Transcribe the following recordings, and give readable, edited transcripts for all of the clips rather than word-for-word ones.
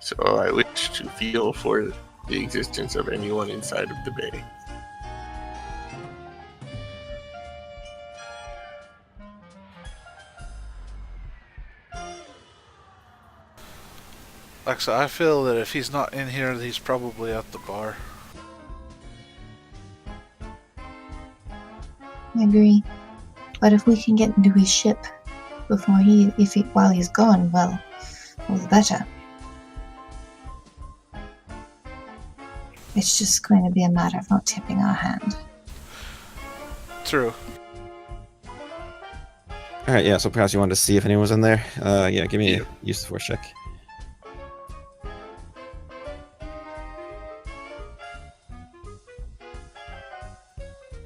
So I wish to feel for the existence of anyone inside of the bay. Like I said, I feel that if he's not in here, he's probably at the bar. I agree. But if we can get into his ship before while he's gone, well, all the better. It's just going to be a matter of not tipping our hand. True. Alright, yeah, so perhaps you wanted to see if anyone was in there. Yeah, give me a use the force check.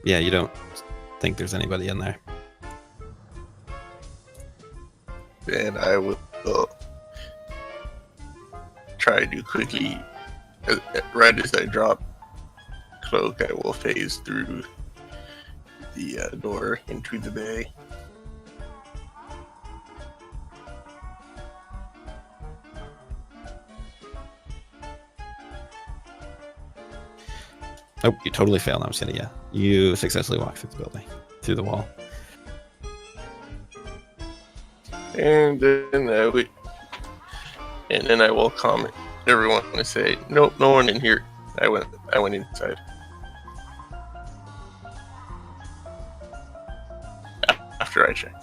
Yeah, you don't think there's anybody in there. Then I will try to quickly, right as I drop cloak, I will phase through the door into the bay. Oh, you totally failed. I'm just kidding. Yeah, you successfully walk through the building, through the wall. And then I will comment everyone and say, nope, no one in here. I went inside. After I check,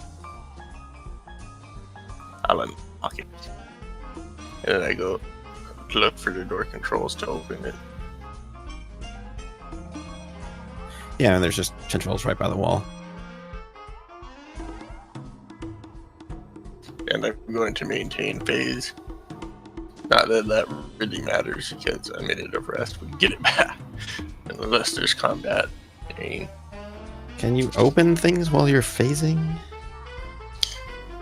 I'll unlock it, and then I go look for the door controls to open it. Yeah, and there's just controls right by the wall. And I'm going to maintain phase. Not that that really matters, because a minute of rest would get it back. And unless there's combat. Can you open things while you're phasing?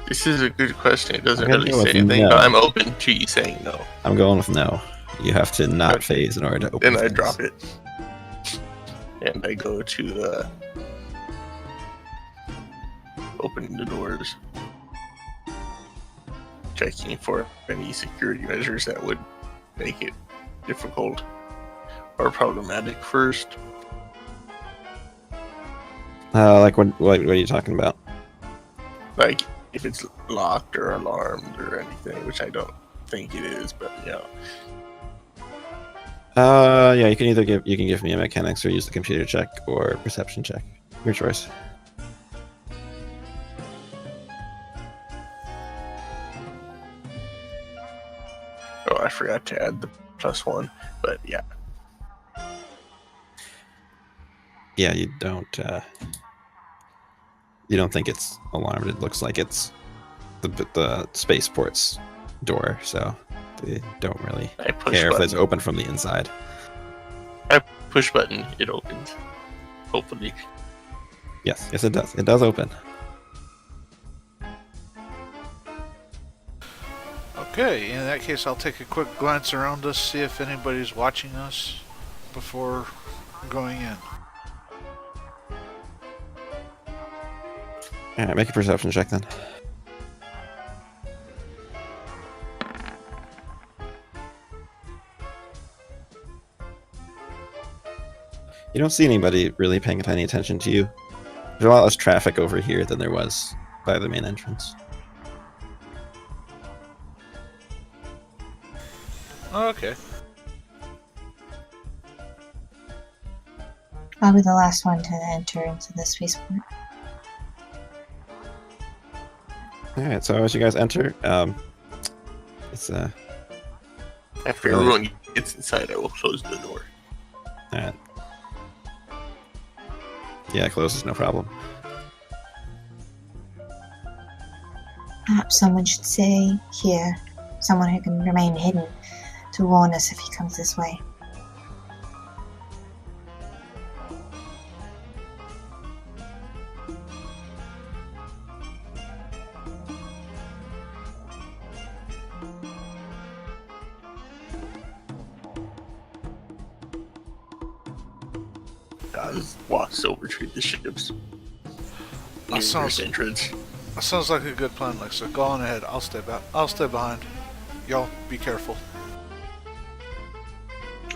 This is a good question. It doesn't I'm gonna really go with say anything, no. but I'm open to you saying no. I'm going with no. You have to not phase in order to open Then I things. drop it. And I go to open the doors. Checking for any security measures that would make it difficult or problematic first. Like what are you talking about? Like if it's locked or alarmed or anything, which I don't think it is, but yeah. Yeah, you can either give me a mechanics or use the computer check or perception check. Your choice. Oh, I forgot to add the +1, but yeah. Yeah, you don't think it's alarmed. It looks like it's the spaceport's door, so they don't really care if it's open from the inside. I push button, it opens. Hopefully. Yes, it does. It does open. Okay, in that case, I'll take a quick glance around us, see if anybody's watching us before going in. Alright, make a perception check then. You don't see anybody really paying any attention to you. There's a lot less traffic over here than there was by the main entrance. Okay. I'll be the last one to enter into the spaceport. Alright, so as you guys enter, it's after everyone gets inside, I will close the door. Alright. Yeah, close is no problem. Perhaps someone should stay here. Someone who can remain hidden to warn us if he comes this way. Gaz walks over to the ship's entrance. That sounds like a good plan, Lexa. Go on ahead. I'll stay back. I'll stay behind. Y'all be careful.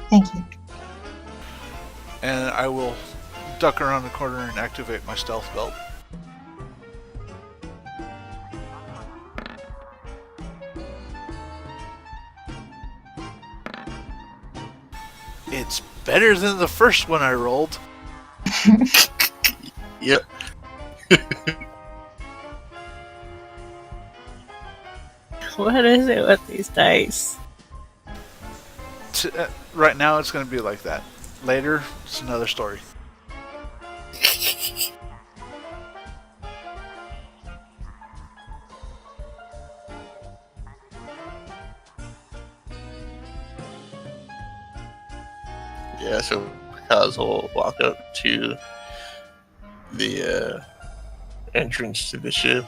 Thank you. And I will duck around the corner and activate my stealth belt. It's better than the first one I rolled. Yep. What is it with these dice? Right now it's going to be like that. Later, it's another story. Yeah, so Kaz will walk up to the entrance to the ship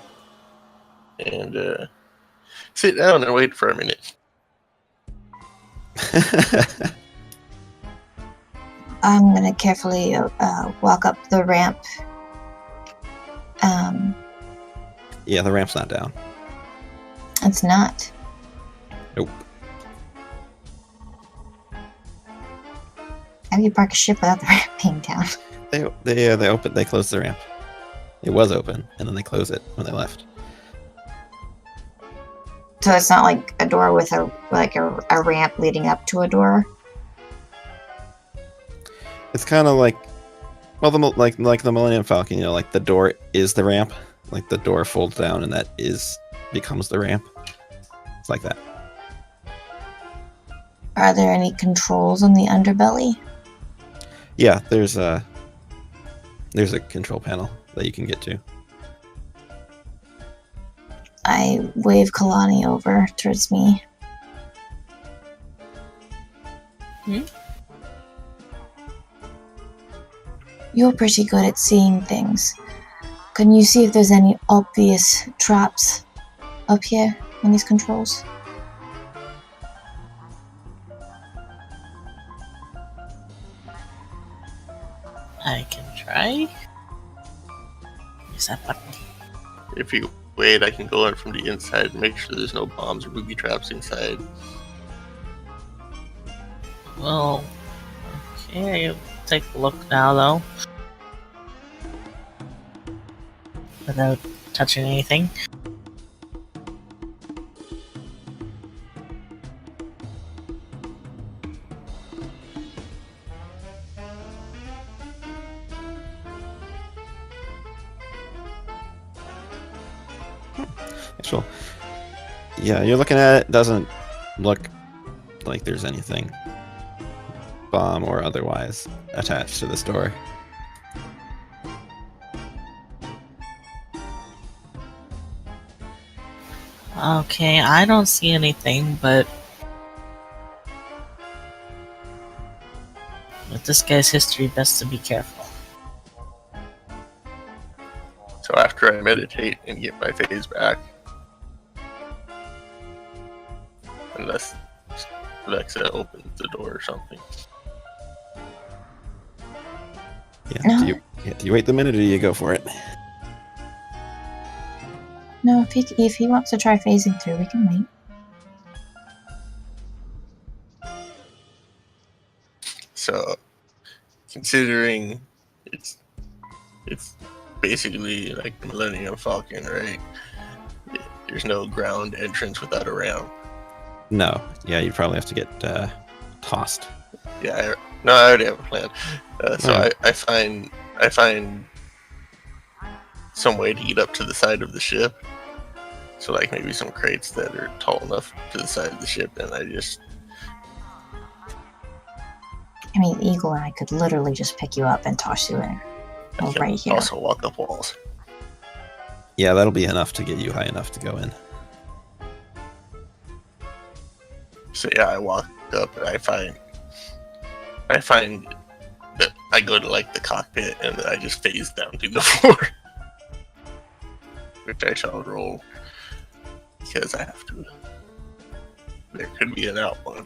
and sit down and wait for a minute. I'm gonna carefully walk up the ramp. Yeah, the ramp's not down. It's not. Nope. How do you park a ship without the ramp being down? They closed the ramp. It was open, and then they closed it when they left. So it's not like a door with a ramp leading up to a door. It's kind of like, well, like the Millennium Falcon. You know, like the door is the ramp. Like the door folds down, and that becomes the ramp. It's like that. Are there any controls on the underbelly? Yeah, there's a control panel that you can get to. I wave Kalani over towards me. You're pretty good at seeing things. Can you see if there's any obvious traps up here in these controls? I can try. Use that button. If you wait, I can go in from the inside and make sure there's no bombs or booby traps inside. Well, okay, I'll take a look now though. Without touching anything. Actual. Yeah, you're looking at it. Doesn't look like there's anything bomb or otherwise attached to this door. Okay, I don't see anything, but with this guy's history, best to be careful. So after I meditate and get my phase back, unless Alexa opens the door or something. Yeah. Do you wait the minute or do you go for it? No, if he wants to try phasing through, we can wait. So, considering it's basically like the Millennium Falcon, right? There's no ground entrance without a ramp. No. Yeah, you probably have to get tossed. Yeah, I already have a plan. I find some way to get up to the side of the ship. So like maybe some crates that are tall enough to the side of the ship, and I mean, Eagle and I could literally just pick you up and toss you in. I can right here. also walk up walls. Yeah, that'll be enough to get you high enough to go in. So yeah, I walk up and I find that I go to like the cockpit and then I just phase down to the floor. Which I shall roll because I have to. There could be an outlaw.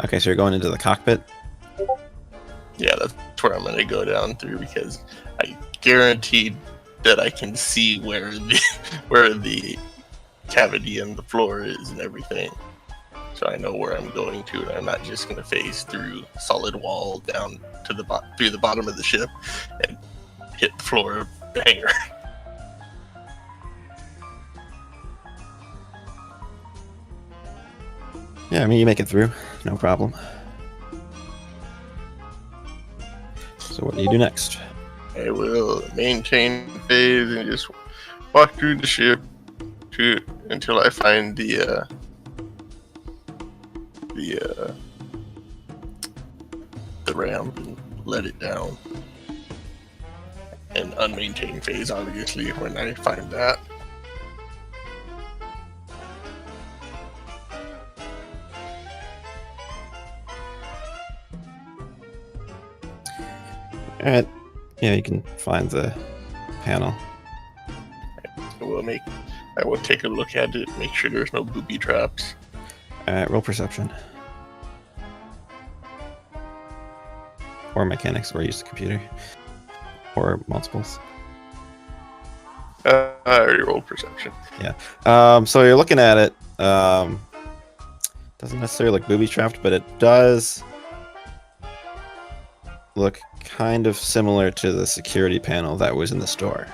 Okay, so you're going into the cockpit? Yeah, that's where I'm going to go down through because I guaranteed that I can see where the cavity in the floor is and everything. so I know where I'm going to, and I'm not just going to phase through solid wall down to the through the bottom of the ship and hit the floor of the hangar. Yeah, I mean, you make it through, no problem. So what do you do next? I will maintain phase and just walk through the ship until I find the ramp and let it down. And unmaintained phase, obviously, when I find that. Alright. Yeah, you can find the panel. I will take a look at it, make sure there's no booby traps. Alright, roll perception. Or mechanics, or use the computer. Or multiples. I already rolled perception. So you're looking at it. Doesn't necessarily look booby trapped, but it does look kind of similar to the security panel that was in the store.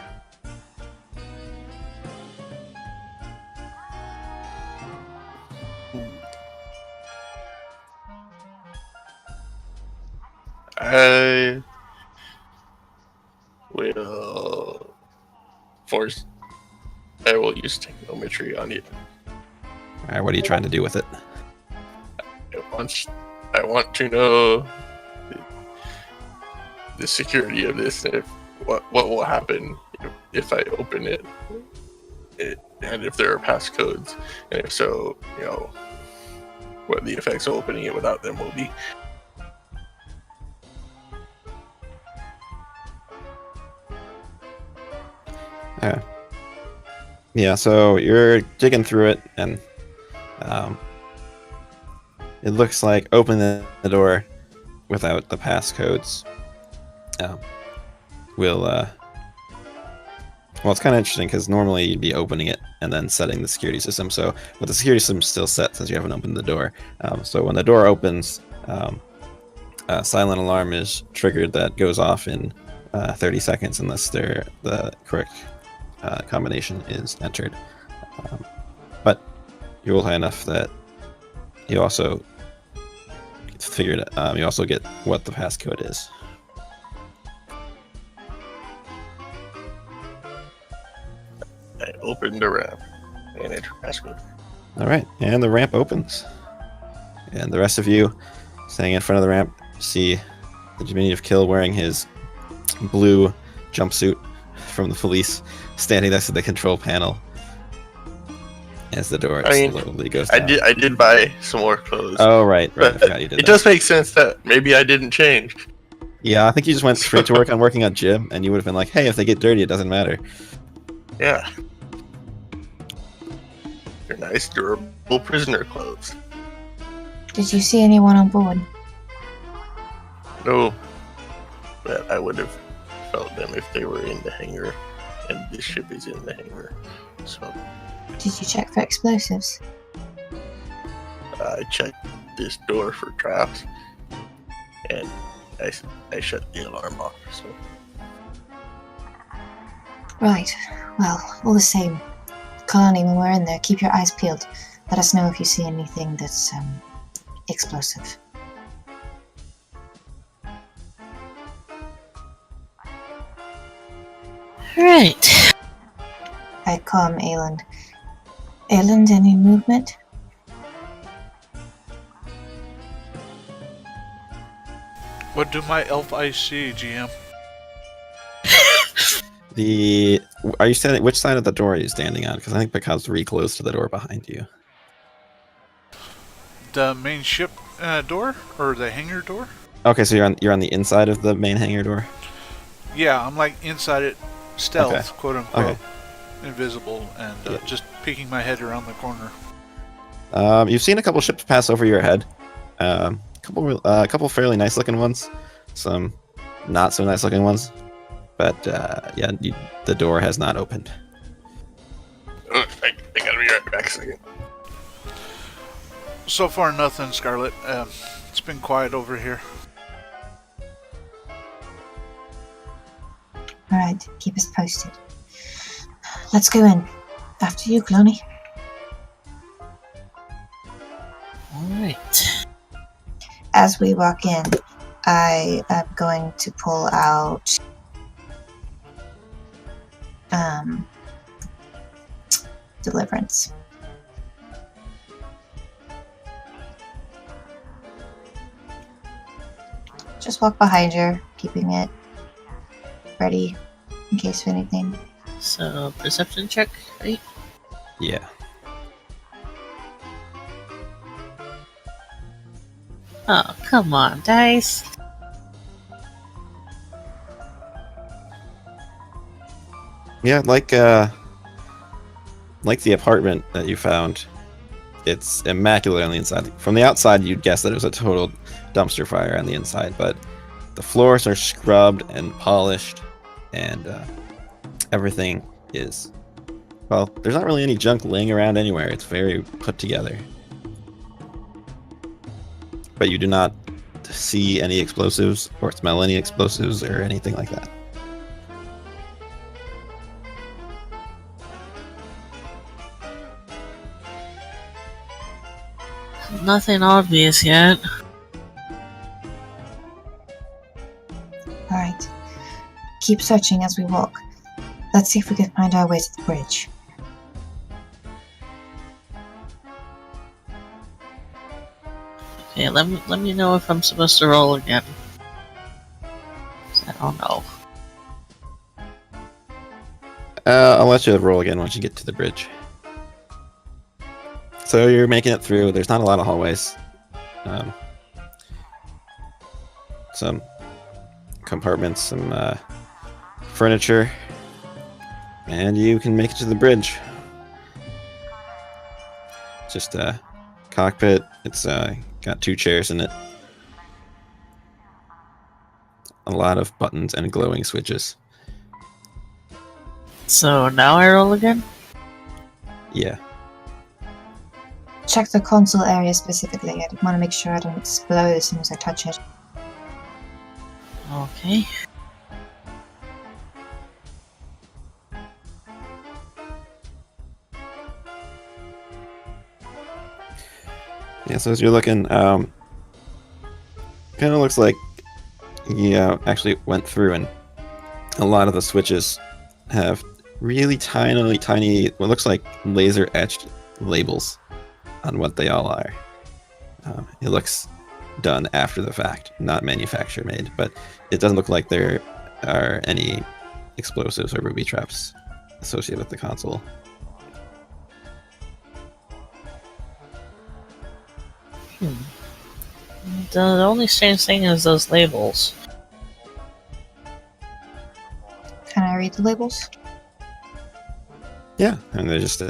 I will force. I will use technometry on it. Alright, what are you trying to do with it? I want to know the security of this, and what will happen if I open it, and if there are passcodes, and if so, what the effects of opening it without them will be. Yeah, so you're digging through it, and it looks like opening the door without the passcodes will well, it's kind of interesting because normally you'd be opening it and then setting the security system. So, but the security system's still set since you haven't opened the door. So when the door opens, a silent alarm is triggered that goes off in 30 seconds unless the correct combination is entered. But you're old high enough that you also figured you also get what the passcode is. I opened the ramp and enter passcode. All right, and the ramp opens, and the rest of you standing in front of the ramp see the diminutive Kill wearing his blue jumpsuit from the police, standing next to the control panel as the door slowly goes down. I did buy some more clothes. Oh right, I forgot you did It that. does make sense that maybe I didn't change. Yeah, I think you just went straight to work on working on Jim, and you would have been like, "Hey, if they get dirty, it doesn't matter." Yeah. They're nice, durable prisoner clothes. Did you see anyone on board? No, but I would have felt them if they were in the hangar, and this ship is in the hangar. So Did you check for explosives? I checked this door for traps, and I shut the alarm off. So Right. Well, all the same, Kalani, when we're in there, keep your eyes peeled. Let us know if you see anything that's explosive. Right. I calm Ayland. Ayland, any movement? What do my elf eyes see, GM? Are you standing? Which side of the door are you standing on? Because I think Picard's reclosed to the door behind you. The main ship door? Or the hangar door? Okay, so you're on the inside of the main hangar door. Yeah, I'm like inside it, stealth, Okay. quote unquote, Okay. invisible, and Yeah. just peeking my head around the corner. You've seen a couple ships pass over your head. A couple fairly nice looking ones, some not so nice looking ones. But yeah, the door has not opened. I gotta be right back a second. So far, nothing, Scarlet. It's been quiet over here. Alright, keep us posted. Let's go in. After you, Cloney. Alright. As we walk in, I am going to pull out Deliverance. Just walk behind her, keeping it ready in case of anything. So, perception check, right? Yeah. Oh, come on, dice. Yeah, like the apartment that you found, it's immaculate on the inside. From the outside, you'd guess that it was a total dumpster fire on the inside, but the floors are scrubbed and polished, and everything is, well, there's not really any junk laying around anywhere. It's very put together. But you do not see any explosives or smell any explosives or anything like that. Nothing obvious yet. Alright. Keep searching as we walk. Let's see if we can find our way to the bridge. Okay, let me know if I'm supposed to roll again. I don't know. I'll let you roll again once you get to the bridge. So you're making it through. There's not a lot of hallways. Some compartments, some furniture, and you can make it to the bridge. Just a cockpit. It's got 2 chairs in it. A lot of buttons and glowing switches. So now I roll again? Yeah. Check the console area specifically. I want to make sure I don't explode as soon as I touch it. Okay. Yeah, so as you're looking, kind of looks like you actually went through, and a lot of the switches have really tiny, what looks like laser etched labels on what they all are. It looks done after the fact, not manufacturer made, but it doesn't look like there are any explosives or booby traps associated with the console. The only strange thing is those labels. Can I read the labels? Yeah, and they're just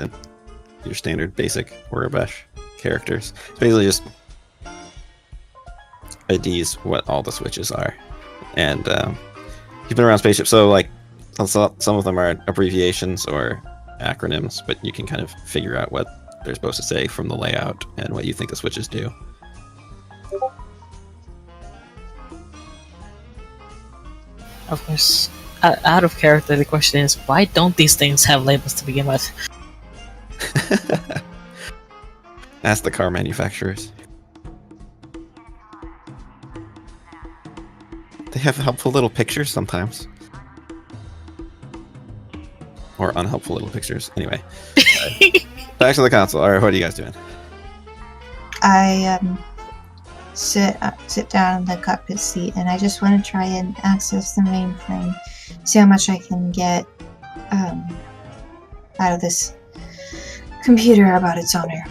your standard basic Urabesh characters. It's basically just IDs what all the switches are. And you've been around spaceship, so like some of them are abbreviations or acronyms, but you can kind of figure out what they're supposed to say from the layout and what you think the switches do. Of course, out of character, the question is, why don't these things have labels to begin with? Ask the car manufacturers. They have helpful little pictures sometimes. Or unhelpful little pictures. Anyway. Back to the console. Alright, what are you guys doing? I sit down in the cockpit seat, and I just want to try and access the mainframe. See how much I can get out of this computer about its owner.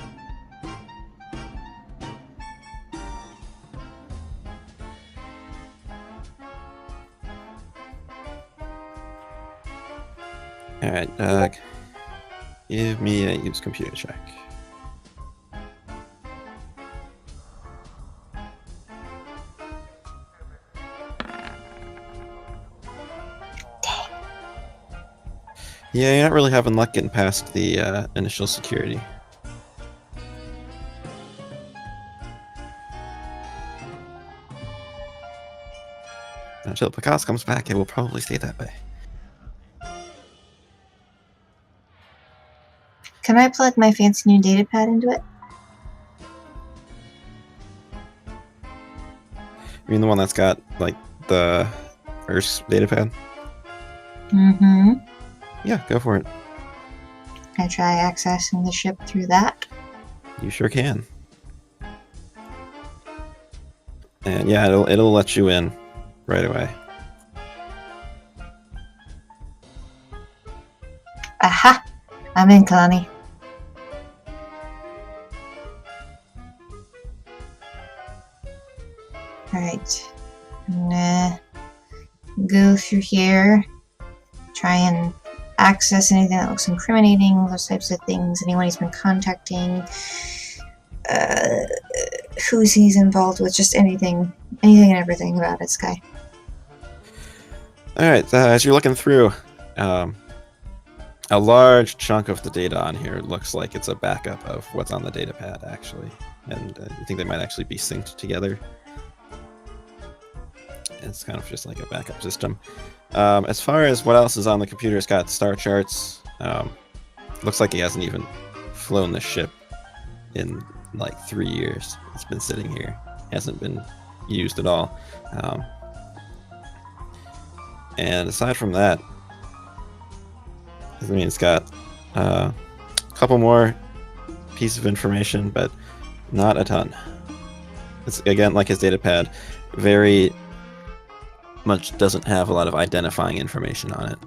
Alright, give me a use computer check. Yeah, you're not really having luck getting past the initial security. until Picasso comes back, it will probably stay that way. Can I plug my fancy new data pad into it? You mean the one that's got like the Earth's datapad? Mm-hmm. Yeah, go for it. Can I try accessing the ship through that? You sure can. And yeah, it'll let you in right away. Aha! I'm in, Kalani. Alright. I'm gonna go through here. Try and access anything that looks incriminating, those types of things, anyone he's been contacting, who's he's involved with, just anything and everything about it, Sky. Alright, as you're looking through, a large chunk of the data on here looks like it's a backup of what's on the datapad, actually. And you think they might actually be synced together. It's kind of just like a backup system. As far as what else is on the computer, it's got star charts. Looks like he hasn't even flown the ship in like 3 years. It's been sitting here. Hasn't been used at all. And aside from that, I mean, it's got a couple more pieces of information, but not a ton. It's, again, like his datapad, very much doesn't have a lot of identifying information on it.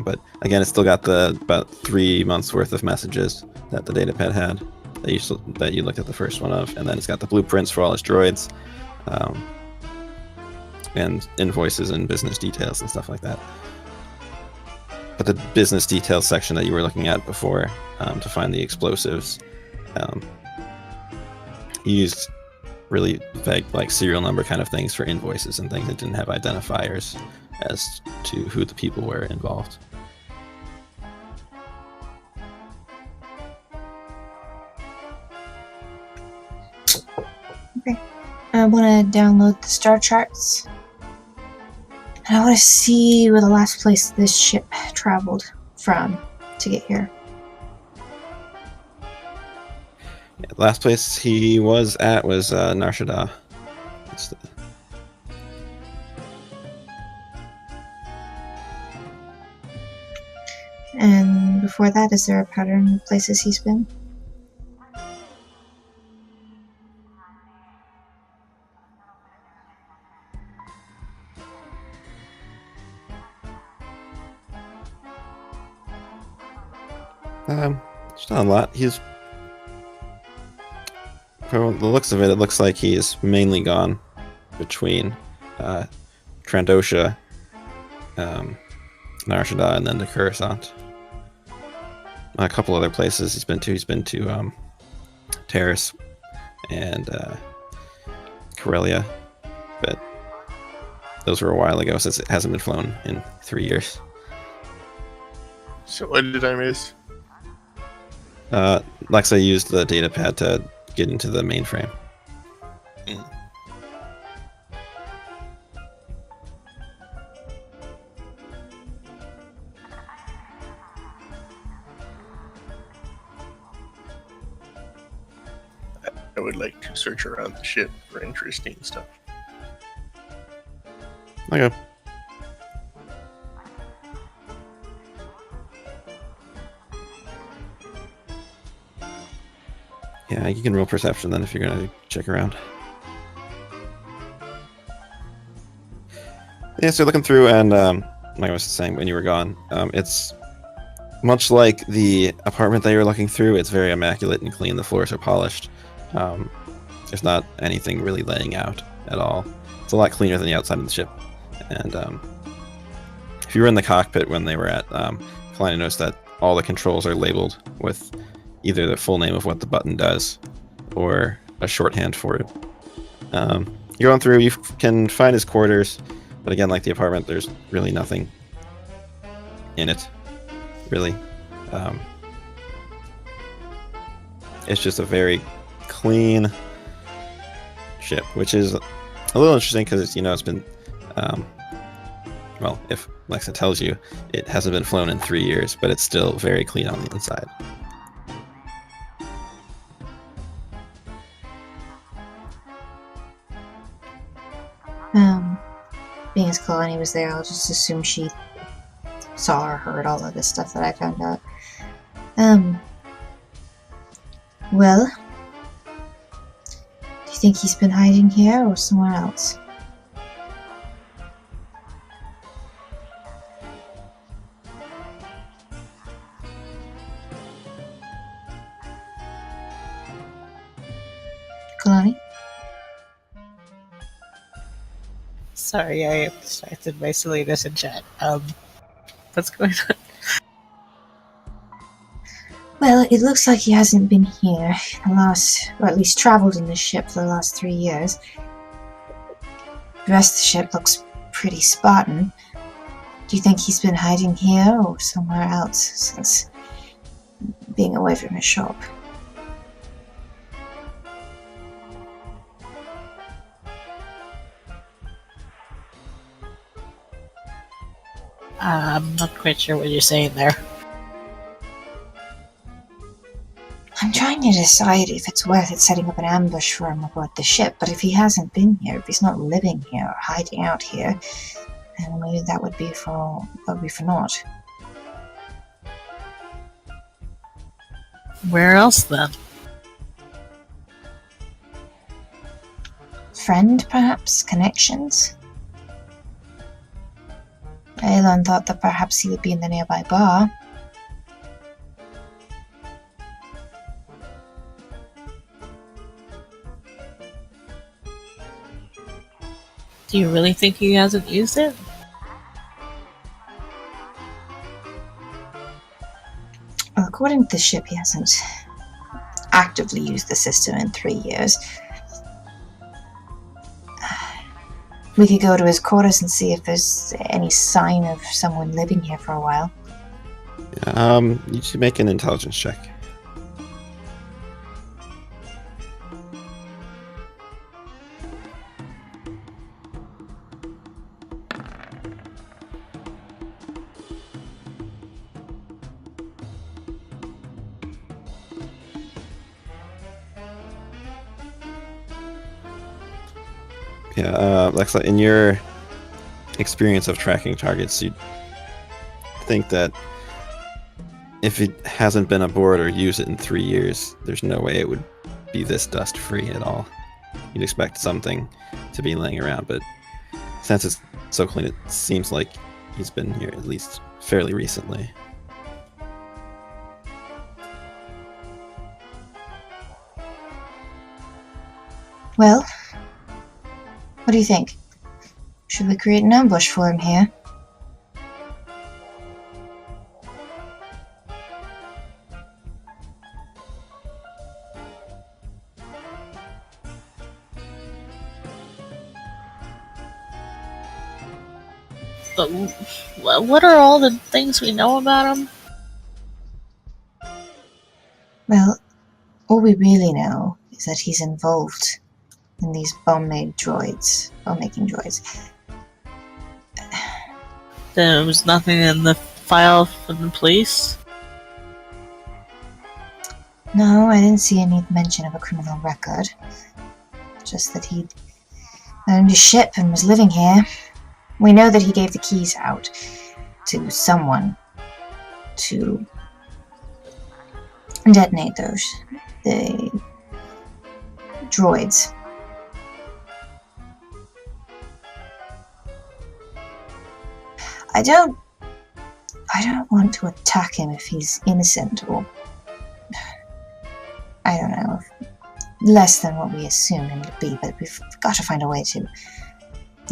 But again, it's still got the about 3 months worth of messages that the datapad had that you looked at the first one of, and then it's got the blueprints for all his droids, and invoices and business details and stuff like that. But the business details section that you were looking at before, to find the explosives, he used really vague, like serial number kind of things for invoices and things that didn't have identifiers as to who the people were involved. Okay. I want to download the star charts. And I want to see where the last place this ship traveled from to get here. Yeah, the last place he was at was Nar Shaddaa. And before that, is there a pattern of places he's been? Just not a lot. He's, from the looks of it, it looks like he's mainly gone between Trandosha, Nar Shaddaa, and then to Coruscant. A couple other places he's been to. He's been to Terrace and Corellia, but those were a while ago since it hasn't been flown in 3 years. So what did I miss? Lexa used the datapad to get into the mainframe. Mm. I would like to search around the ship for interesting stuff. Okay. Yeah, you can roll perception then if you're gonna check around. Yeah, so looking through, and like I was saying when you were gone, it's much like the apartment that you're looking through. It's very immaculate and clean. The floors are polished. There's not anything really laying out at all. It's a lot cleaner than the outside of the ship. And if you were in the cockpit when they were at, Kalani noticed that all the controls are labeled with either the full name of what the button does or a shorthand for it. You're going through, you can find his quarters, but again, like the apartment, there's really nothing in it, really. It's just a very clean ship, which is a little interesting because it's been, well, if Lexa tells you, it hasn't been flown in 3 years, but it's still very clean on the inside. Being as Kalani was there, I'll just assume she saw or heard all of this stuff that I found out. Well, do you think he's been hiding here or somewhere else? Kalani? Sorry, I am distracted by silliness in chat. What's going on? Well, it looks like he hasn't been here the last, or at least traveled in this ship for the last 3 years. The rest of the ship looks pretty Spartan. Do you think he's been hiding here or somewhere else since being away from his shop? I'm not quite sure what you're saying there. I'm trying to decide if it's worth it setting up an ambush for him aboard the ship, but if he hasn't been here, if he's not living here or hiding out here, then maybe that would be for naught. Where else then? Friend, perhaps? Connections? Aelon thought that perhaps he would be in the nearby bar. Do you really think he hasn't used it? Well, according to the ship, he hasn't actively used the system in 3 years. We could go to his quarters and see if there's any sign of someone living here for a while. You should make an intelligence check. Yeah, Lexa, in your experience of tracking targets, you'd think that if it hasn't been aboard or used it in 3 years, there's no way it would be this dust-free at all. You'd expect something to be laying around, but since it's so clean, it seems like he's been here at least fairly recently. Well, what do you think? Should we create an ambush for him here? But what are all the things we know about him? Well, all we really know is that he's involved in these bomb-making droids. There was nothing in the file from the police? No, I didn't see any mention of a criminal record. Just that he'd owned a ship and was living here. We know that he gave the keys out to someone to detonate the droids. I don't want to attack him if he's innocent, or I don't know, less than what we assume him to be, but we've got to find a way to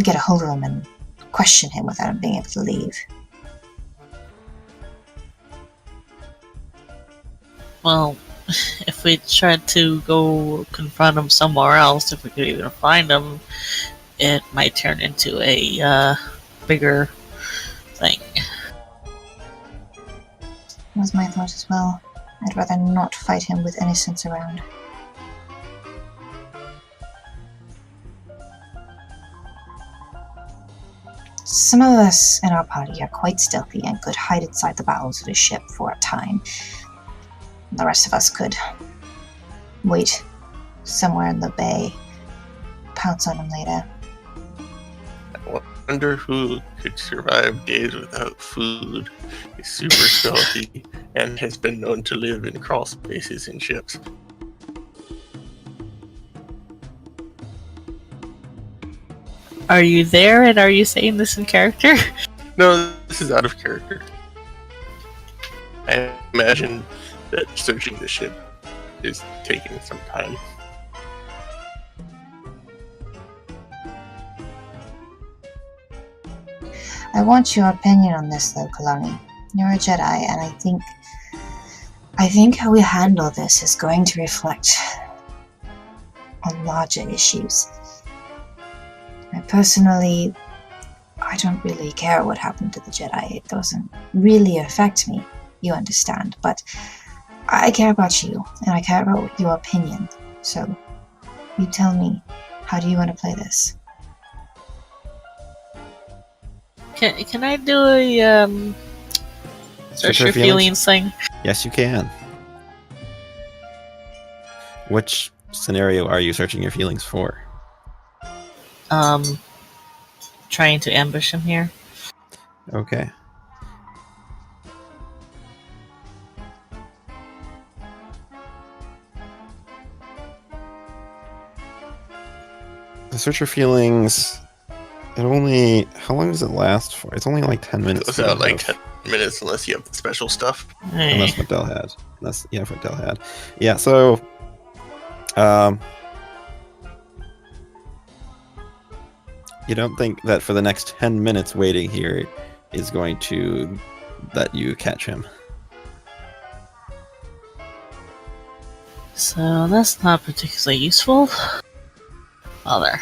get a hold of him and question him without him being able to leave. Well, if we tried to go confront him somewhere else, if we could even find him, it might turn into a bigger thing. That was my thought as well. I'd rather not fight him with innocents around. some of us in our party are quite stealthy and could hide inside the bowels of the ship for a time. The rest of us could wait somewhere in the bay, pounce on them later. I wonder who could survive days without food, is super stealthy, and has been known to live in crawl spaces in ships. Are you there, and are you saying this in character? No, this is out of character. I imagine that searching the ship is taking some time. I want your opinion on this, though, Kalani. You're a Jedi, and I think how we handle this is going to reflect on larger issues. I personally, I don't really care what happened to the Jedi. It doesn't really affect me, you understand. But I care about you, and I care about your opinion. So, you tell me, how do you want to play this? Can I do a search your feelings thing? Yes, you can. Which scenario are you searching your feelings for? Trying to ambush him here. Okay. The search your feelings. It only. How long does it last for? It's only like 10 minutes. It goes out like 10 minutes unless you have the special stuff. Unless Mattel had. Unless, yeah, Mattel had. Yeah, so. You don't think that for the next 10 minutes waiting here is going to let you catch him? So that's not particularly useful. Oh, there.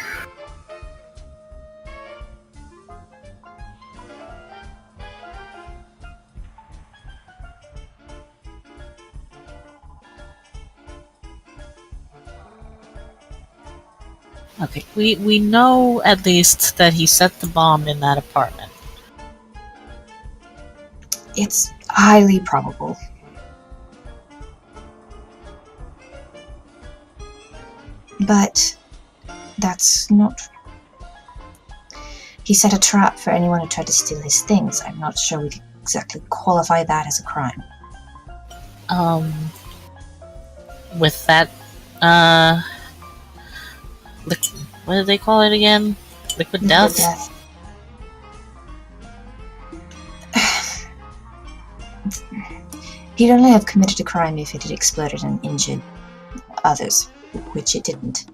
Okay, we know at least that he set the bomb in that apartment. It's highly probable. But that's not... He set a trap for anyone who tried to steal his things. I'm not sure we can exactly qualify that as a crime. With that, what did they call it again? Liquid death? He'd only have committed a crime if it had exploded and injured others, which it didn't.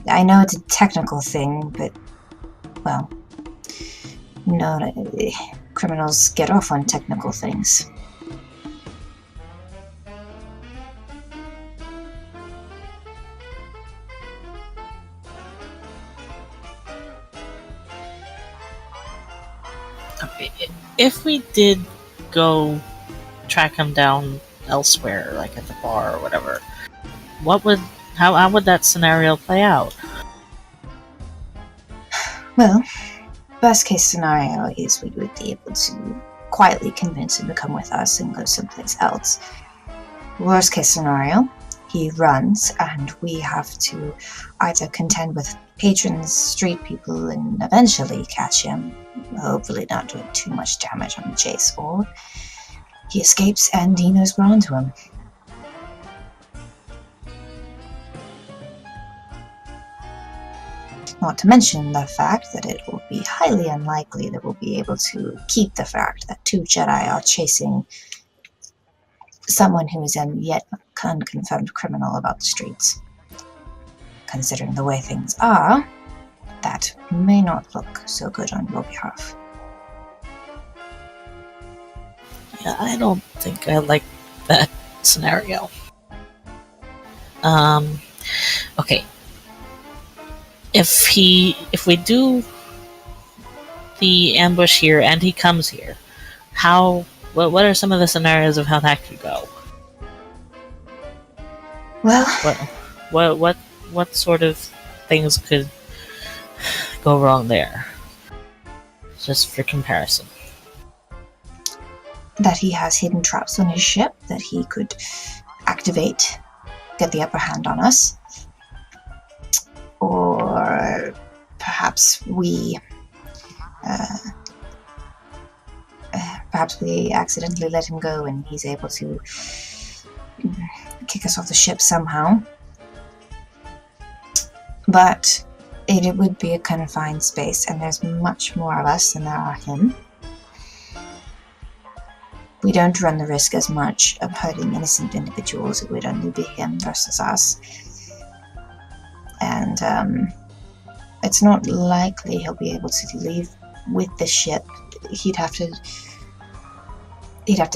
I know it's a technical thing, but, well, no, criminals get off on technical things. Okay, if we did go track him down elsewhere, like at the bar or whatever, how would that scenario play out? Well, best case scenario is we would be able to quietly convince him to come with us and go someplace else. Worst case scenario, he runs and we have to either contend with patrons, street people, and eventually catch him, hopefully not doing too much damage on the chase, or he escapes and he knows we're onto him. Not to mention the fact that it will be highly unlikely that we'll be able to keep the fact that two Jedi are chasing someone who is a yet unconfirmed criminal about the streets. Considering the way things are, that may not look so good on your behalf. Yeah, I don't think I like that scenario. Okay. If we do the ambush here and he comes here, what are some of the scenarios of how that could go? Well, What sort of things could go wrong there? just for comparison. That he has hidden traps on his ship that he could activate, get the upper hand on us. Or perhaps we accidentally let him go and he's able to kick us off the ship somehow. But it would be a confined space, and there's much more of us than there are him. We don't run the risk as much of hurting innocent individuals. It would only be him versus us. And it's not likely he'll be able to leave with the ship. He'd have to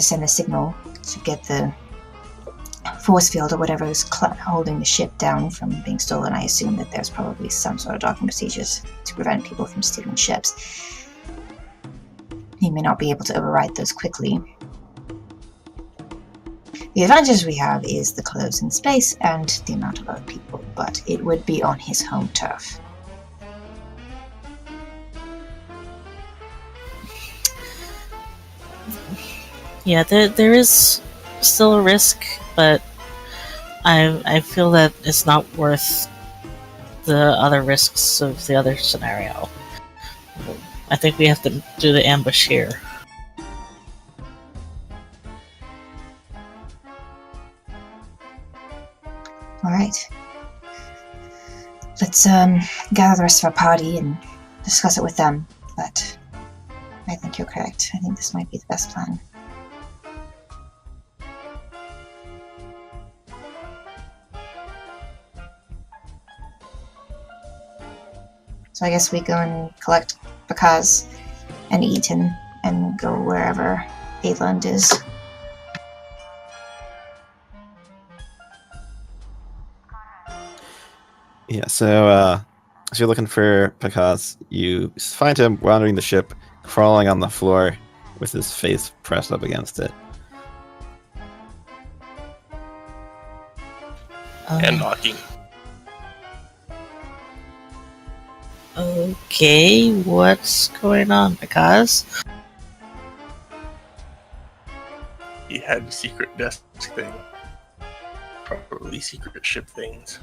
send a signal to get the force field or whatever is holding the ship down from being stolen. I assume that there's probably some sort of docking procedures to prevent people from stealing ships. He may not be able to override those quickly. The advantage we have is the closing space and the amount of other people, but it would be on his home turf. Yeah, there is still a risk, but I feel that it's not worth the other risks of the other scenario. I think we have to do the ambush here. Alright. Let's gather the rest of our party and discuss it with them, but I think you're correct. I think this might be the best plan. So I guess we go and collect Bakaz and Eaton and go wherever Aeland is. Yeah, so you're looking for Bakaz. You find him wandering the ship, crawling on the floor with his face pressed up against it. And knocking. Okay, what's going on, Bakaz? He had a secret desk thing. Probably secret ship things.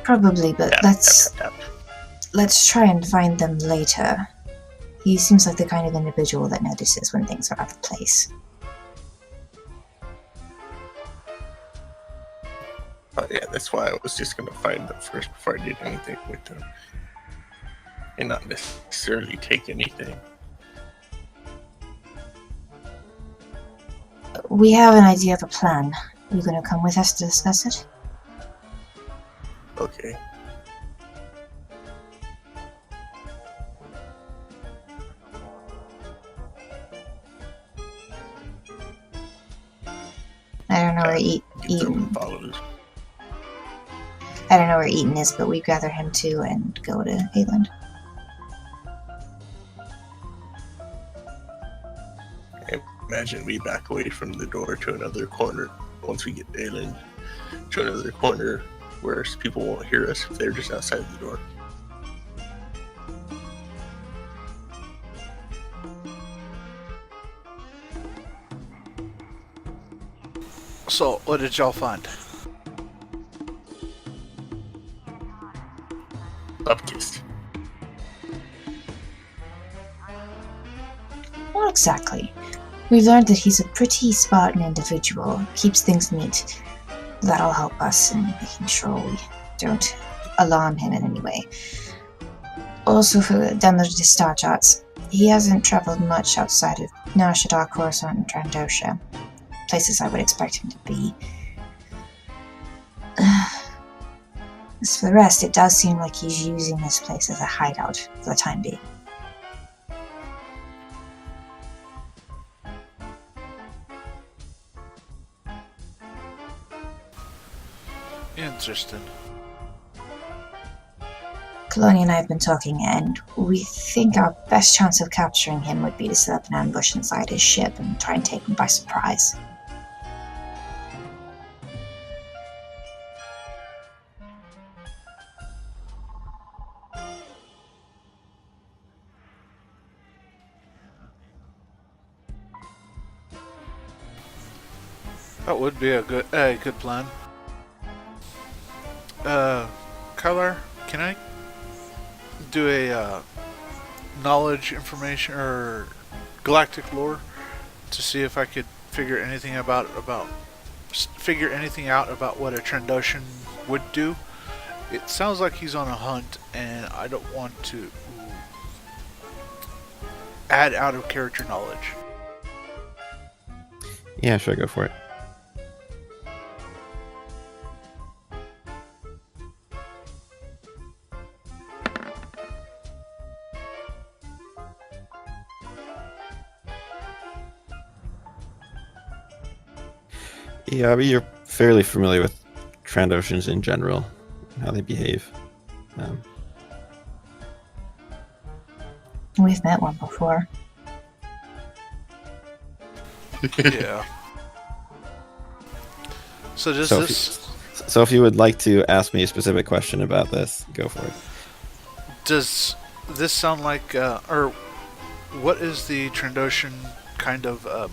Probably, but Tap, let's tap, tap, tap. let's try and find them later. He seems like the kind of individual that notices when things are out of place. Oh yeah, that's why I was just gonna find them first before I did anything with them. And not necessarily take anything. We have an idea of a plan. Are you going to come with us to discuss it? Okay. I don't know where Get Eaton. them followed. I don't know where Eaton is, but we gather him too and go to Aeland. Imagine we back away from the door to another corner once we get Aeland to another corner where people won't hear us if they're just outside the door. So, what did y'all find? Upkissed. Not exactly. We learned that he's a pretty Spartan individual, keeps things neat. That'll help us in making sure we don't alarm him in any way. Also, for down the discharge arts, he hasn't traveled much outside of Nar Shaddaa, Coruscant, and Trandosha, places I would expect him to be. As for the rest, it does seem like he's using this place as a hideout for the time being. Interesting. Colonia and I have been talking, and we think our best chance of capturing him would be to set up an ambush inside his ship and try and take him by surprise. That would be a good plan. Kylar, can I do a knowledge information or galactic lore to see if I could figure anything out about what a Trandoshan would do? It sounds like he's on a hunt, and I don't want to add out of character knowledge. Yeah, sure, go for it. Yeah, but you're fairly familiar with Trandoshans in general, how they behave. We've met one before. Yeah. So does So this So if you would like to ask me a specific question about this, go for it. does this sound like or what is the Trandoshan kind of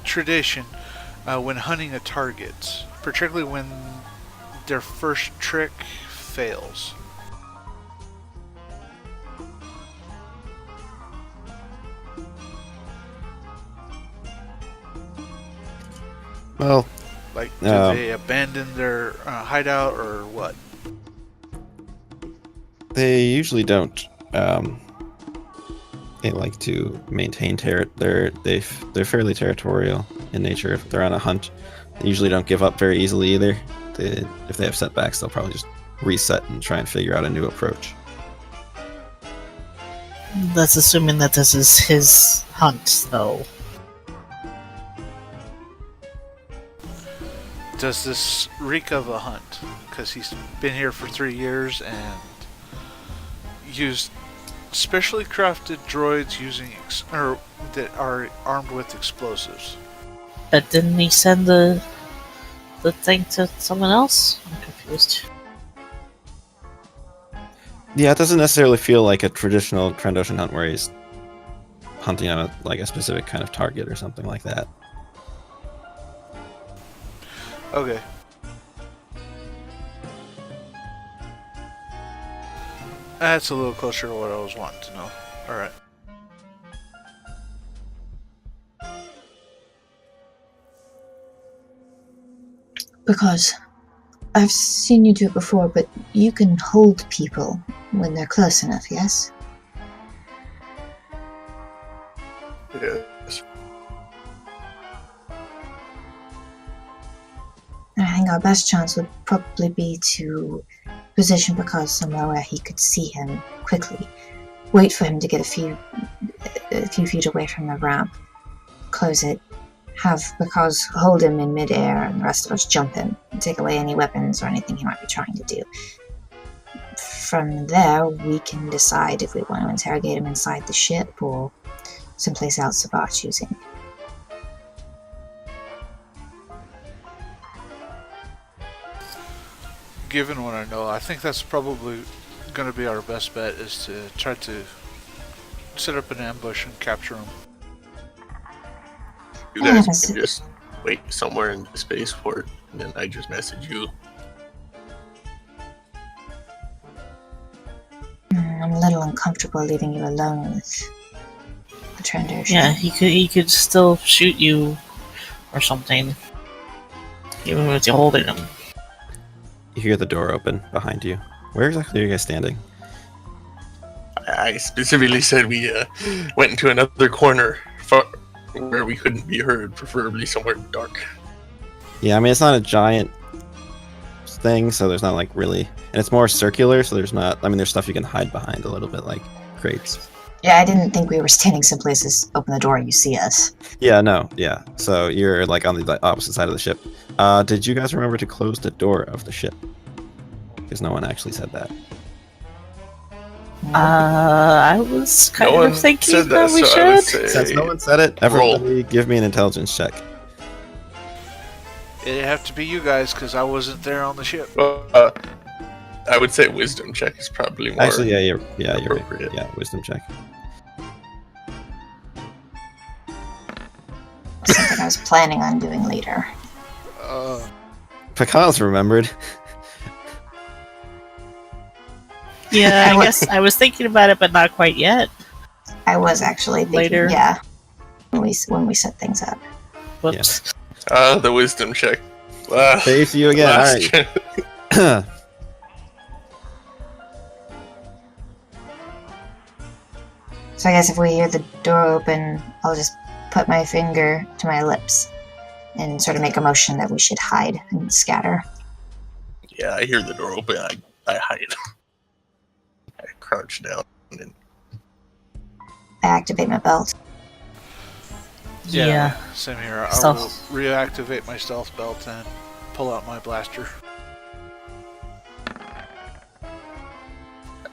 tradition when hunting a target, particularly when their first trick fails? Well, Like, do they abandon their hideout or what? they usually don't. They like to maintain they're fairly territorial in nature. If they're on a hunt, they usually don't give up very easily either. If they have setbacks, they'll probably just reset and try and figure out a new approach. That's assuming that this is his hunt, though. Does this reek of a hunt? Because he's been here for 3 years and used specially crafted droids that are armed with explosives. But didn't he send the thing to someone else? I'm confused. Yeah, it doesn't necessarily feel like a traditional Trandoshan hunt where he's hunting on a specific kind of target or something like that. Okay. That's a little closer to what I was wanting to know. Alright. Because I've seen you do it before, but you can hold people when they're close enough, yes? Yes. And I think our best chance would probably be to position Bakaz somewhere where he could see him quickly. Wait for him to get a few feet away from the ramp. Close it. Have Bakaz hold him in midair and the rest of us jump him and take away any weapons or anything he might be trying to do. From there, we can decide if we want to interrogate him inside the ship or someplace else of our choosing. Given what I know, I think that's probably going to be our best bet, is to try to set up an ambush and capture him. You guys can just wait somewhere in the spaceport, and then I just message you. I'm a little uncomfortable leaving you alone with the Trandoshan. Yeah, he could still shoot you or something, even with you holding him. You hear the door open behind you. Where exactly are you guys standing? I specifically said we went into another corner where we couldn't be heard, preferably somewhere dark. Yeah, I mean, it's not a giant thing, so there's not really, and it's more circular, so there's stuff you can hide behind a little bit, like crates. Yeah, I didn't think we were standing some places. Open the door, you see us. Yeah, no, yeah. So you're on the opposite side of the ship. Did you guys remember to close the door of the ship? Because no one actually said that. I was kind of thinking that we should. Since no one said it, everybody give me an intelligence check. It'd have to be you guys, because I wasn't there on the ship. I would say wisdom check is probably more. Actually, you're appropriate. right. Yeah, wisdom check. Something I was planning on doing later. Picard's remembered. Yeah, I I wa- guess I was thinking about it, but not quite yet. I was actually thinking, Later. yeah, when we set things up. Whoops. The wisdom check. Face you again. Last Alright. So I guess if we hear the door open, I'll just put my finger to my lips and sort of make a motion that we should hide and scatter. Yeah, I hear the door open. I hide. I crouch down and I activate my belt. Yeah. Same here. I Stealth. will reactivate my stealth belt and pull out my blaster.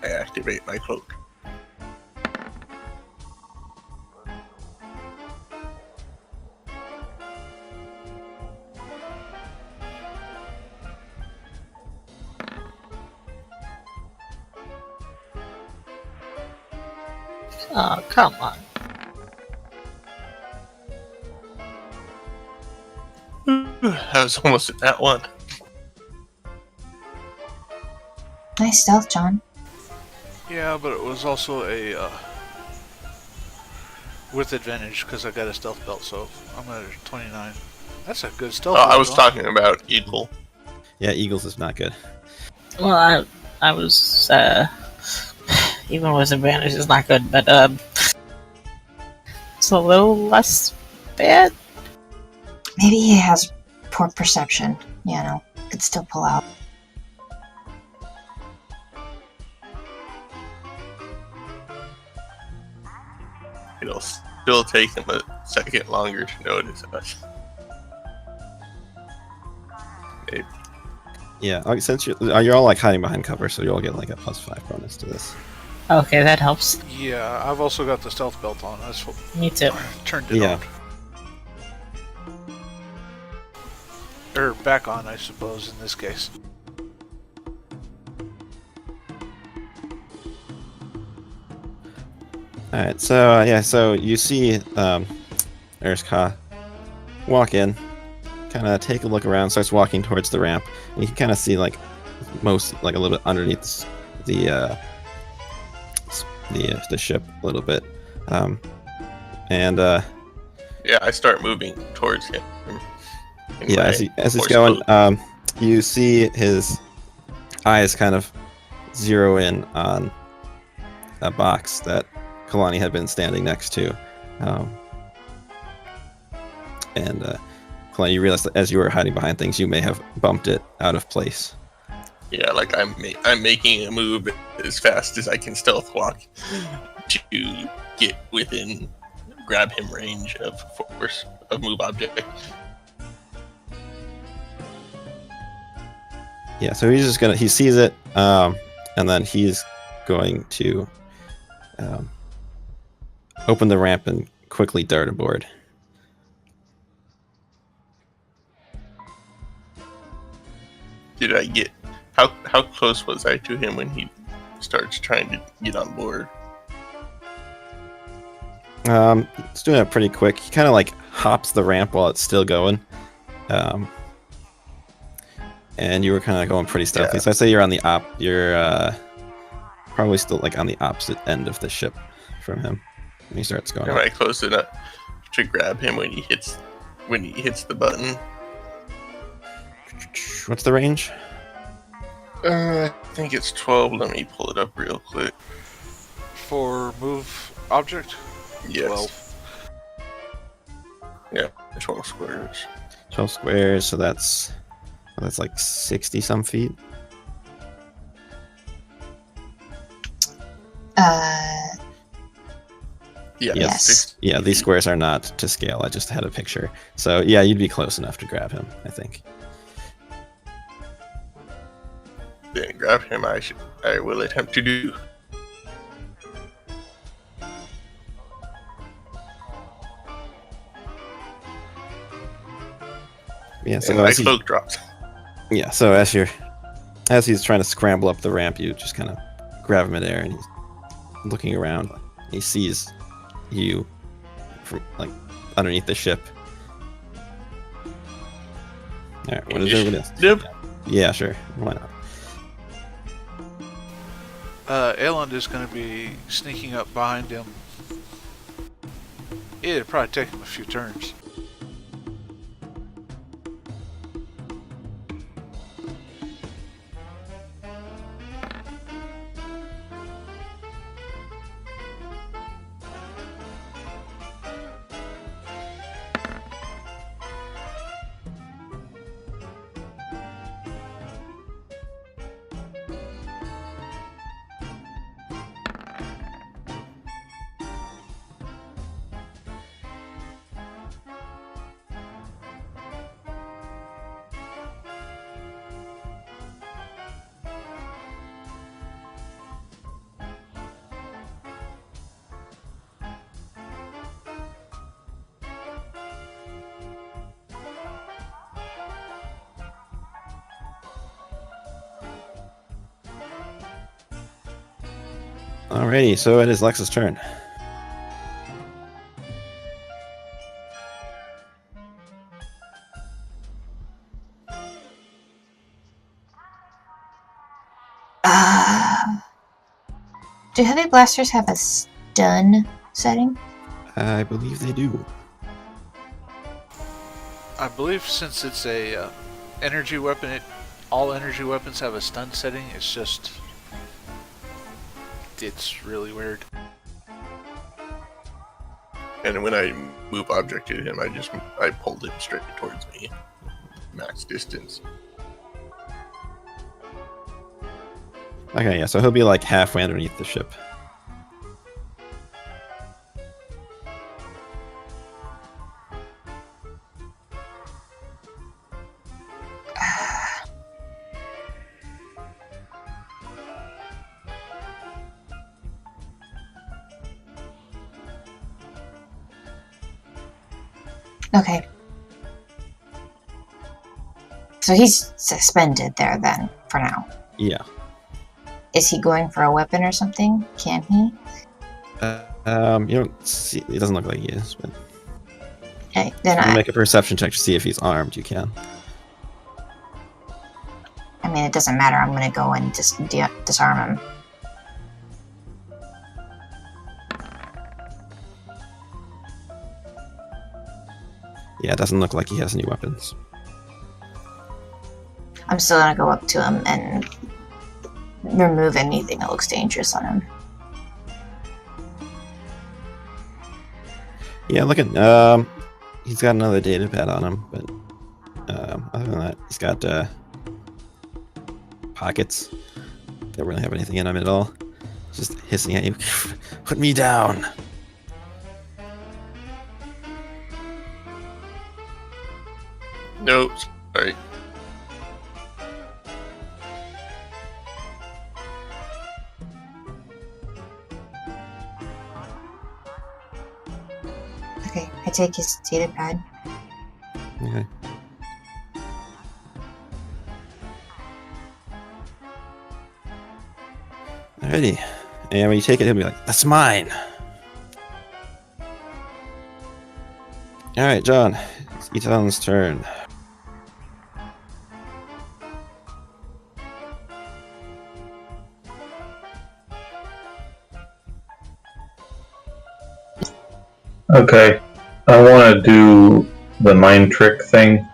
I activate my cloak. Oh, come on. I was almost at that one. Nice stealth, John. Yeah, but it was also a with advantage because I got a stealth belt, so I'm at a 29. That's a good stealth. Oh, I belt, was huh? talking about Eagle. Yeah, Eagles is not good. Well, I was, even with advantage is not good, but, it's a little less bad. Maybe he has poor perception. You know, could still pull out. It'll still take them a second longer to notice us. Maybe. Yeah, since you're all like hiding behind cover, so you all get like a +5 bonus to this. Okay, that helps. Yeah, I've also got the stealth belt on. That's what Me too. turned it Yeah. on. Or back on, I suppose, in this case. Alright, so yeah, so you see Erskah walk in, kind of take a look around, starts walking towards the ramp, and you can kind of see like a little bit underneath the ship a little bit, and Yeah, I start moving towards him. in yeah, my as he's force going, cloak. you see his eyes kind of zero in on a box that Kalani had been standing next to, and Kalani, you realize that as you were hiding behind things, you may have bumped it out of place. Yeah, like I'm making a move as fast as I can stealth walk to get within grab him range of force of move object. Yeah, so he's just he sees it, and then he's going to open the ramp and quickly dart aboard. Did I get how close was I to him when he starts trying to get on board? It's doing it pretty quick. He kind of like hops the ramp while it's still going, and you were kind of going pretty stealthy. Yeah. So I say you're on the you're probably still like on the opposite end of the ship from him when he starts going. Am up. I close enough to grab him when he hits the button? What's the range? I think it's 12. Let me pull it up real quick. For move object? Yes. 12. Yeah, 12 squares. 12 squares, so that's like 60 some feet. Yeah. Yes. 60 Yeah, these squares are not to scale. I just had a picture. So yeah, you'd be close enough to grab him, I think. Then grab him. I will attempt to do. Yeah, so And my as he- cloak drops. yeah, so as he's trying to scramble up the ramp, you just kind of grab him in air, and he's looking around. He sees you from like underneath the ship, Alright, what is everybody else? Yep. Yeah, sure. Why not? Elend is going to be sneaking up behind him. It'd probably take him a few turns. Alrighty, so it is Lex's turn. Do heavy blasters have a stun setting? I believe they do. I believe since it's a energy weapon, all energy weapons have a stun setting. It's really weird. And when I move object at him, I pulled it straight towards me. Max distance. Okay, yeah, so he'll be like halfway underneath the ship. Okay. So he's suspended there then, for now. Yeah. Is he going for a weapon or something? Can he? You don't see. It doesn't look like he is, but Okay, then if you I make a perception check to see if he's armed, you can. mean, it doesn't matter. I'm gonna go and just disarm him. Yeah, it doesn't look like he has any weapons. I'm still gonna go up to him and remove anything that looks dangerous on him. Yeah, look at he's got another data pad on him, but other than that, he's got pockets. Don't really have anything in them at all. Just hissing at you. Put me down. Nope. Sorry. Okay, I take his data pad. Okay. Alrighty. And when you take it, he'll be like, "That's mine." Alright, John. It's Eton's turn. Okay, I want to do the mind trick thing.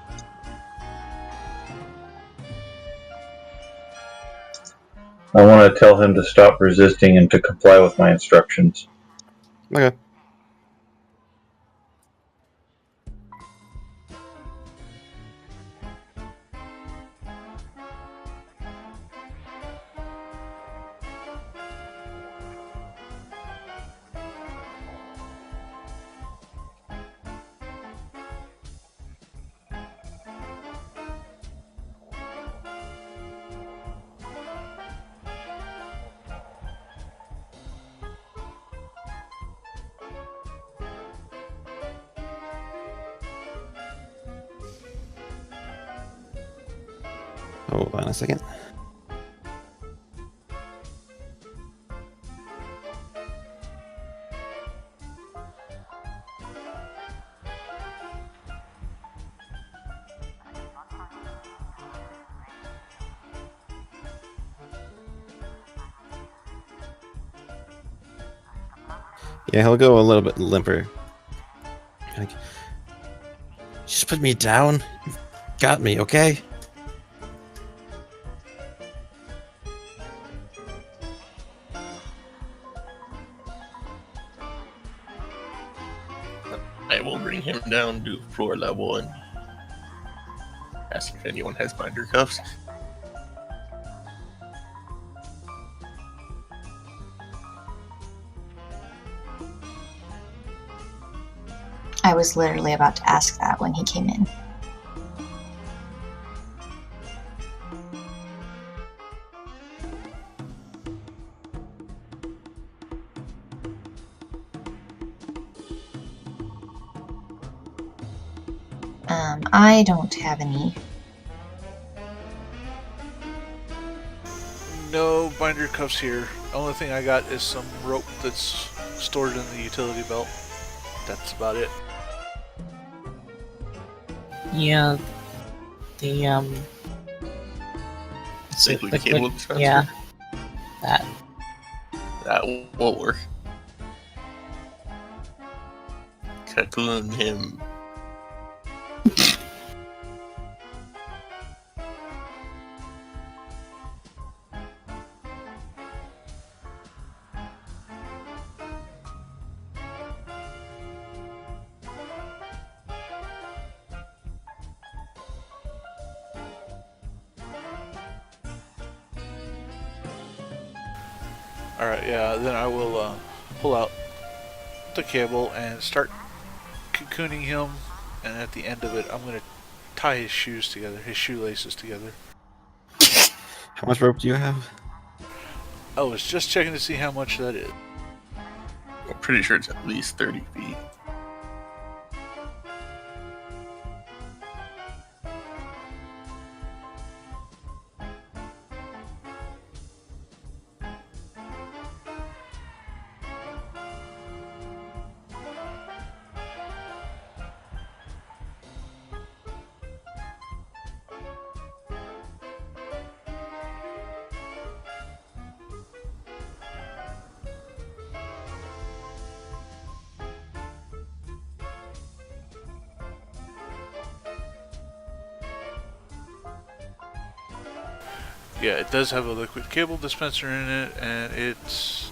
I want to tell him to stop resisting and to comply with my instructions. Okay. Hold on a second. Yeah, he'll go a little bit limper. Like, just put me down. You've got me, okay? I will bring him down to floor level and ask if anyone has binder cuffs. I was literally about to ask that when he came in. I don't have any. No binder cuffs here. Only thing I got is some rope that's stored in the utility belt. That's about it. Yeah, the Liquid cable dispenser? Yeah, that. That will work. Cocoon him. Alright, yeah, then I will pull out the cable and start cocooning him, and at the end of it, I'm going to tie his shoes together, his shoelaces together. How much rope do you have? I was just checking to see how much that is. I'm pretty sure it's at least 30 feet. Yeah, it does have a liquid cable dispenser in it, and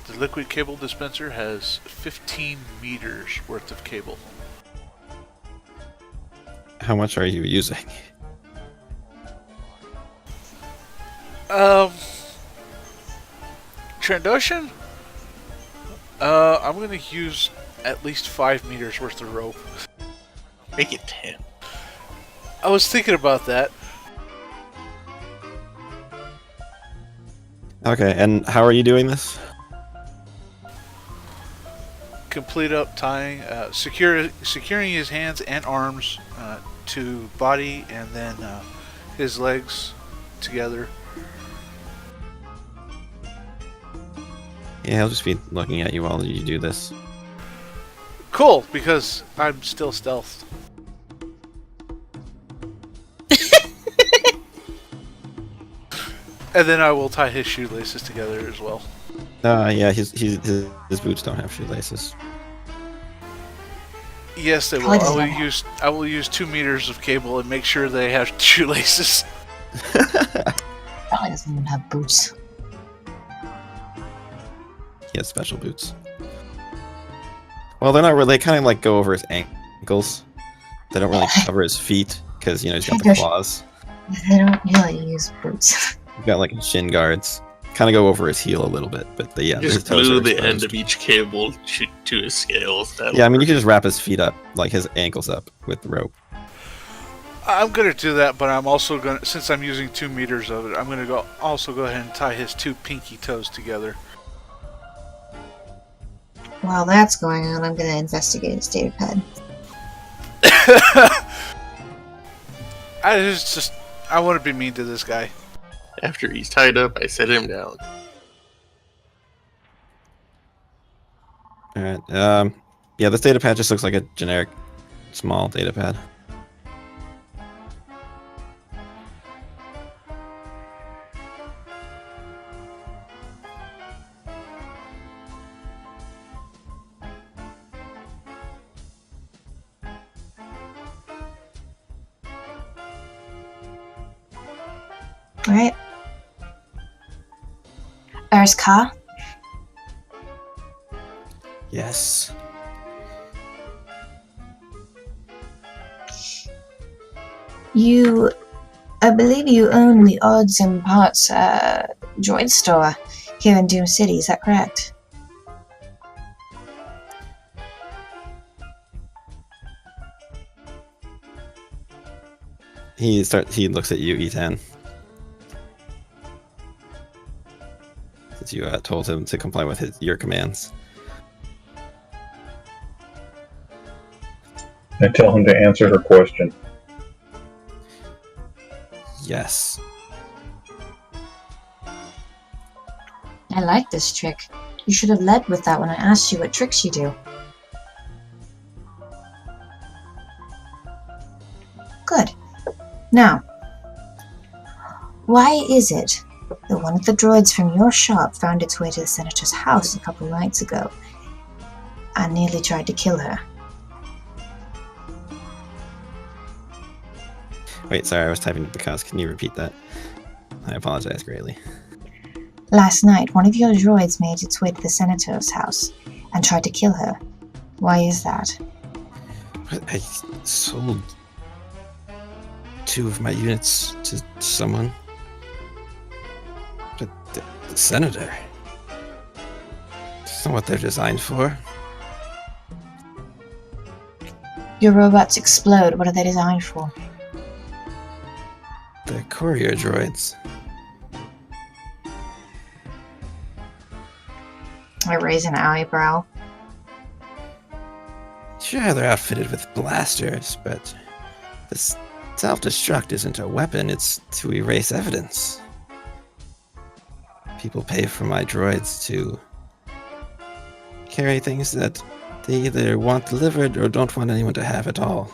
the liquid cable dispenser has 15 meters worth of cable. How much are you using? Trandoshan? I'm gonna use at least 5 meters worth of rope. Make it 10. I was thinking about that. Okay, and how are you doing this? Complete up tying, securing his hands and arms to body, and then his legs together. Yeah, I'll just be looking at you while you do this. Cool, because I'm still stealthed. And then I will tie his shoelaces together as well. Yeah, his boots don't have shoelaces. Yes, they will. I will use 2 meters of cable and make sure they have shoelaces. Probably doesn't even have boots. He has special boots. Well, they're not really. They kind of like go over his ankles. They don't really cover his feet because he's got the claws. They don't really use boots. He's got like shin guards. Kind of go over his heel a little bit, but his Just toes glue are the exposed. end of each cable to his scales. Yeah, I mean you can just wrap his feet up, like his ankles up with the rope. I'm gonna do that, but I'm also gonna, since I'm using 2 meters of it, I'm gonna also go ahead and tie his 2 pinky toes together. While that's going on, I'm gonna investigate his data pad. I want to be mean to this guy. After he's tied up, I set him down. Alright, yeah, this data pad just looks like a generic small data pad. Right? Ka? Yes. I believe you own the odds and parts droid store here in Doom City, is that correct? He looks at you, E10. Since you told him to comply with your commands. I tell him to answer her question. Yes. I like this trick. You should have led with that when I asked you what tricks you do. Good. Now, why is it that one of the droids from your shop found its way to the Senator's house a couple nights ago and nearly tried to kill her? Wait, sorry, I was typing because. Can you repeat that? I apologize greatly. Last night, one of your droids made its way to the Senator's house and tried to kill her. Why is that? But I sold 2 of my units to someone. But the Senator. That's not what they're designed for. Your robots explode. What are they designed for? The courier droids. I raise an eyebrow. Sure, they're outfitted with blasters, but this self-destruct isn't a weapon, it's to erase evidence. People pay for my droids to carry things that they either want delivered or don't want anyone to have at all.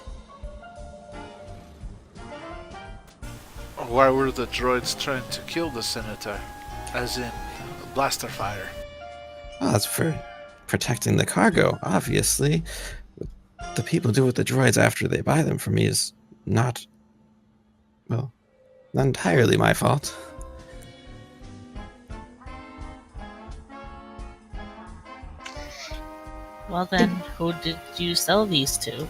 Why were the droids trying to kill the Senator? As in, blaster fire. Well, that's for protecting the cargo, obviously. What the people do with the droids after they buy them from me is not, well, not entirely my fault. Well then, who did you sell these to?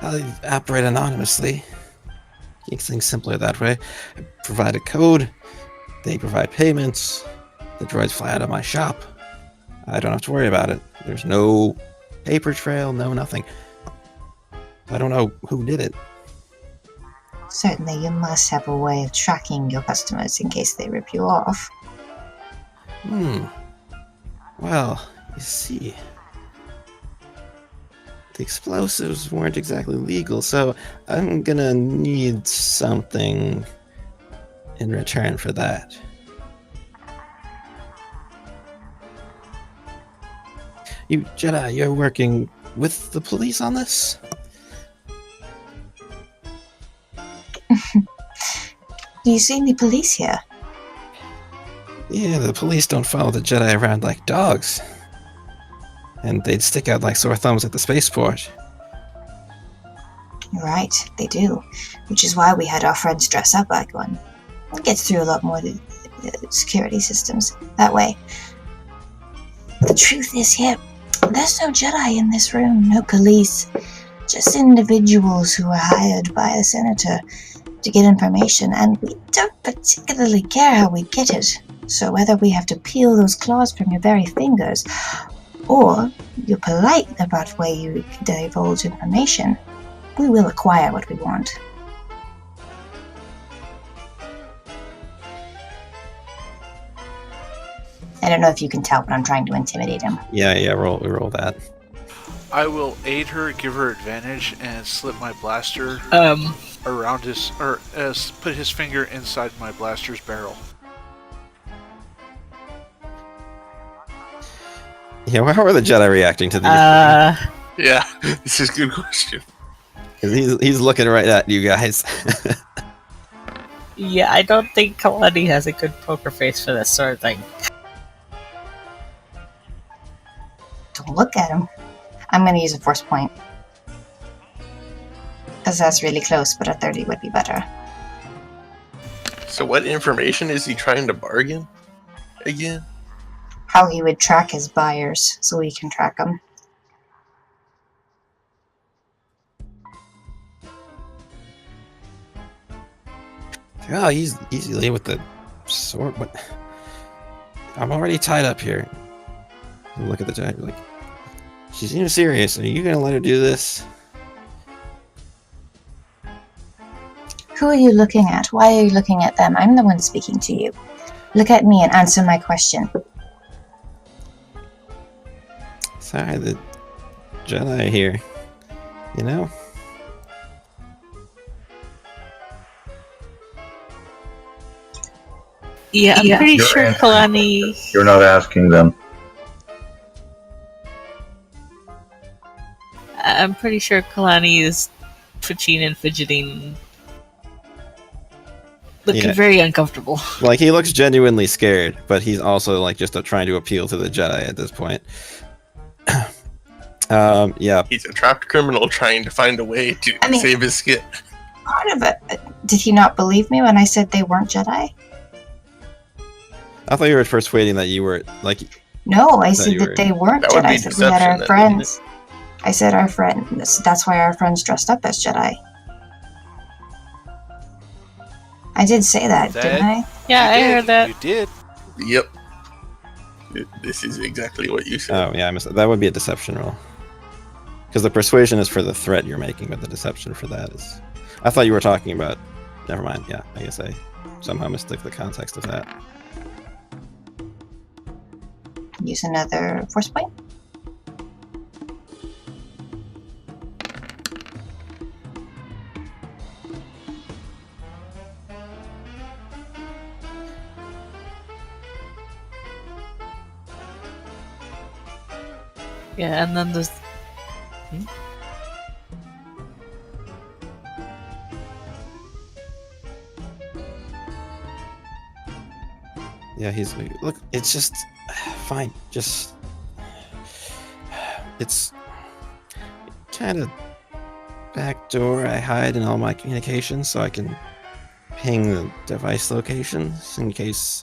I operate anonymously. Keeps things simpler that way. I provide a code, they provide payments, the droids fly out of my shop. I don't have to worry about it. There's no paper trail, no nothing. I don't know who did it. Certainly, you must have a way of tracking your customers in case they rip you off. Well, you see, the explosives weren't exactly legal, so I'm gonna need something in return for that. You Jedi, you're working with the police on this? Do you see any police here? Yeah, the police don't follow the Jedi around like dogs. And they'd stick out like sore thumbs at the spaceport. You're right, they do. Which is why we had our friends dress up like one. It gets through a lot more security systems that way. The truth is here, there's no Jedi in this room, no police. Just individuals who are hired by the Senator to get information, and we don't particularly care how we get it. So whether we have to peel those claws from your very fingers, or you're polite about where you divulge information, we will acquire what we want. I don't know if you can tell, but I'm trying to intimidate him. Yeah, roll that. I will aid her, give her advantage, and slip my blaster around his, or put his finger inside my blaster's barrel. Yeah, how are the Jedi reacting to these? Yeah, this is a good question. He's looking right at you guys. Yeah, I don't think Kalani has a good poker face for this sort of thing. Don't look at him. I'm gonna use a force point. Because that's really close, but a 30 would be better. So what information is he trying to bargain again? How he would track his buyers so we can track them. Oh, he's easily with the sword. What? I'm already tied up here. Look at the giant. Like, she seems serious. Are you gonna let her do this? Who are you looking at? Why are you looking at them? I'm the one speaking to you. Look at me and answer my question. Sorry, the Jedi here. You know? Yeah, I'm pretty You're sure answering Kalani. You're not asking them. I'm pretty sure Kalani is twitching and fidgeting, looking Yeah. very uncomfortable. Like, he looks genuinely scared, but he's also like just trying to appeal to the Jedi at this point. Yeah. He's a trapped criminal trying to find a way to save his skin. Part of it. Did he not believe me when I said they weren't Jedi? I thought you were persuading that you were like. No, I That said you that were- they weren't That would Jedi. be I said we had deception our then, friends. I said our friends. That's why our friends dressed up as Jedi. I did say that, didn't I? Yeah, I heard that. You did. Yep. This is exactly what you said. Oh yeah, I missed that. That would be a deception roll. Because the persuasion is for the threat you're making, but the deception for that is. I thought you were talking about. Never mind. Yeah, I guess I somehow mistook the context of that. Use another force point. Yeah, and then there's. Yeah, he's look. It's just fine. Just it's kind of backdoor. I hide in all my communications so I can ping the device locations in case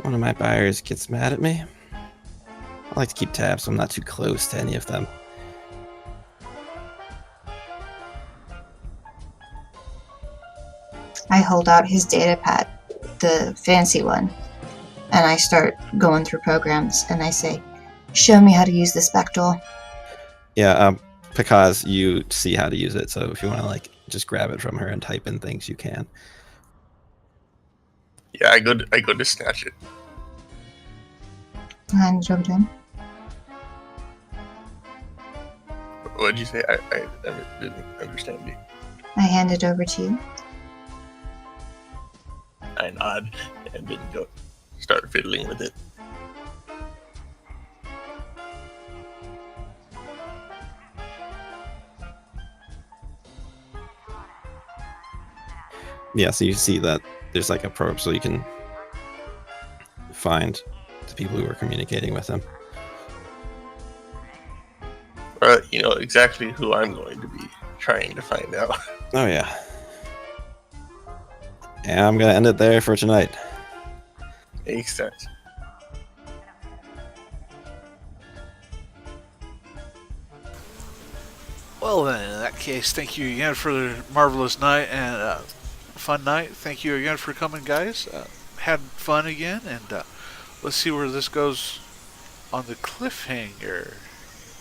one of my buyers gets mad at me. I like to keep tabs so I'm not too close to any of them. I hold out his data pad, the fancy one, and I start going through programs and I say, show me how to use this backdoor. Yeah, because you see how to use it, so if you want to like just grab it from her and type in things, you can. Yeah, I go to snatch it. Hand it over to him. What did you say? I didn't understand you. I hand it over to you. I nod and then go start fiddling with it. Yeah, so you see that there's like a probe, so you can find the people who are communicating with him. You know exactly who I'm going to be trying to find out. Oh yeah. Yeah, I'm gonna end it there for tonight. Makes sense. Well, then, in that case, thank you again for the marvelous night and fun night. Thank you again for coming, guys. Had fun again, and let's see where this goes on the cliffhanger.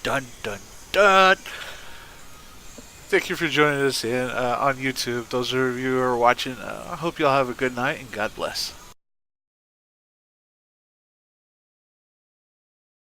Dun dun dun. Thank you for joining us on YouTube. Those of you who are watching, I hope you all have a good night and God bless.